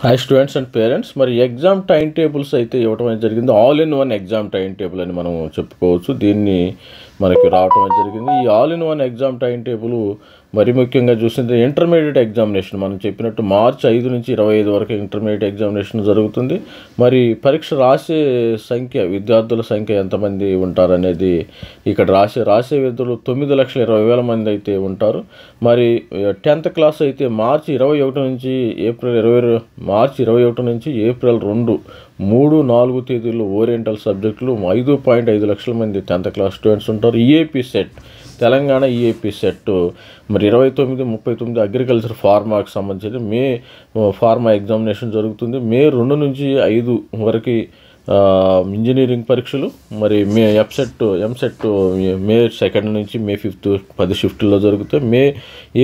Hi students and parents. మరి exam time tables అయితే ఇవ్వటం అనేది జరిగింది. All in one exam time table అని మనం చెప్పుకోవచ్చు. దీన్ని మనకి రావటం అనేది జరిగింది. ఈ all in one exam time table మరి ముఖ్యంగా చూసింది ఇంటర్మీడియట్ ఎగ్జామినేషన్. మనం చెప్పినట్టు మార్చి 5 నుంచి 25 వరకు ఇంటర్మీడియట్ ఎగ్జామినేషన్ జరుగుతుంది. మరి పరీక్ష రాసే సంఖ్య, విద్యార్థుల సంఖ్య ఎంతమంది ఉంటారనేది ఇక్కడ రాసే విద్యార్థులు 9,20,000 మంది అయితే ఉంటారు. మరి 10th క్లాస్ అయితే మార్చి 21 నుంచి ఏప్రిల్ 2, 3, 4 తేదీల్లో ఓరియంటల్ సబ్జెక్టులు 5.5 లక్షల మంది 10th క్లాస్ స్టూడెంట్స్ ఉంటారు. EAP set, Telangana EAP set మరి 29, 39 అగ్రికల్చర్ ఫార్మాకి సంబంధించి ఫార్మా ఎగ్జామినేషన్ జరుగుతుంది. మే 2 నుంచి 5 వరకు ఇంజనీరింగ్ పరీక్షలు. మరి ఎంసెట్ మే 2 నుంచి మే 5 10 షిఫ్ట్లో జరుగుతాయి.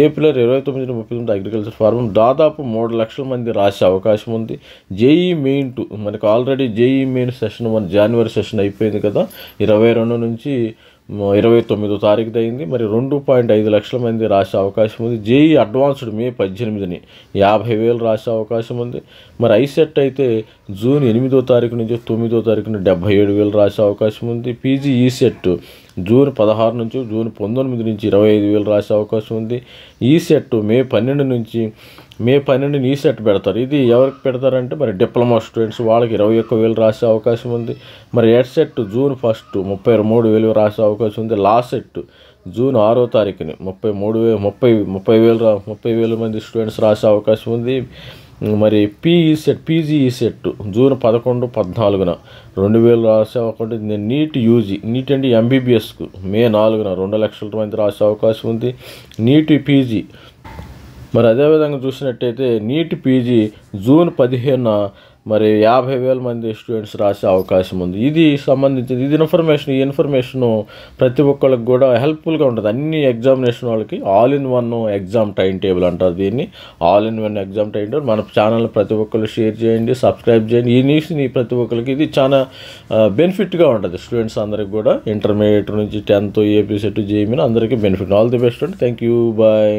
ఏప్రిల్ 29 నుంచి 39 అగ్రికల్చర్ ఫార్మా దాదాపు 3 లక్షల మంది రాసే అవకాశం ఉంది. జేఈ మెయిన్ 2 మనకు ఆల్రెడీ జేఈ మెయిన్ సెషన్ 1 జనవరి సెషన్ అయిపోయింది కదా, 22 నుంచి 29వ తారీఖు అయింది. మరి 2.5 లక్షల మంది రాసే అవకాశం ఉంది. జేఈ అడ్వాన్స్డ్ మే 18ని 50,000 రాసే అవకాశం ఉంది. మరి ఐసెట్ అయితే జూన్ 8వ తారీఖు నుంచి 9వ తారీఖున 77,000 రాసే అవకాశం ఉంది. పీజీ ఈసెట్ జూన్ 16 నుంచి జూన్ 19 నుంచి 25,000 రాసే అవకాశం ఉంది. ఈసెట్ మే 12 ఈసెట్ పెడతారు. ఇది ఎవరికి పెడతారంటే మరి డిప్లొమా స్టూడెంట్స్, వాళ్ళకి 21,000 రాసే అవకాశం ఉంది. మరి ఎడ్సెట్ జూన్ 1 33,000 రాసే అవకాశం ఉంది. లాసెట్ జూన్ 6వ తారీఖుని 30,000 మంది స్టూడెంట్స్ రాసే అవకాశం ఉంది. మరి పీజీ ఈసెట్ జూన్ 11, 14న 2,000 రాసే అవకాశం ఉంది. నీట్ అంటే ఎంబీబీఎస్కు మే 4న 2 లక్షల మంది రాసే అవకాశం ఉంది. నీట్ పీజీ మరి అదేవిధంగా చూసినట్టయితే నీట్ పీజీ జూన్ 15న మరి 50,000 మంది స్టూడెంట్స్ రాసే అవకాశం ఉంది. ఇది సంబంధించింది. ఈ ఇన్ఫర్మేషను ప్రతి ఒక్కళ్ళకి కూడా హెల్ప్ఫుల్గా ఉంటుంది. అన్ని ఎగ్జామినేషన్ వాళ్ళకి all in one exam time table అంటారు దీన్ని. All in one exam time table మన ఛానల్ ప్రతి ఒక్కళ్ళు షేర్ చేయండి, సబ్స్క్రైబ్ చేయండి. ఈ న్యూస్ని ప్రతి ఒక్కరికి ఇది చాలా బెనిఫిట్గా ఉంటుంది. స్టూడెంట్స్ అందరికి కూడా ఇంటర్మీడియట్ నుంచి 10th ఏపీ సెట్ జేఈ అందరికీ బెనిఫిట్. ఆల్ ది బెస్ట్ అండి. Thank you. బాయ్.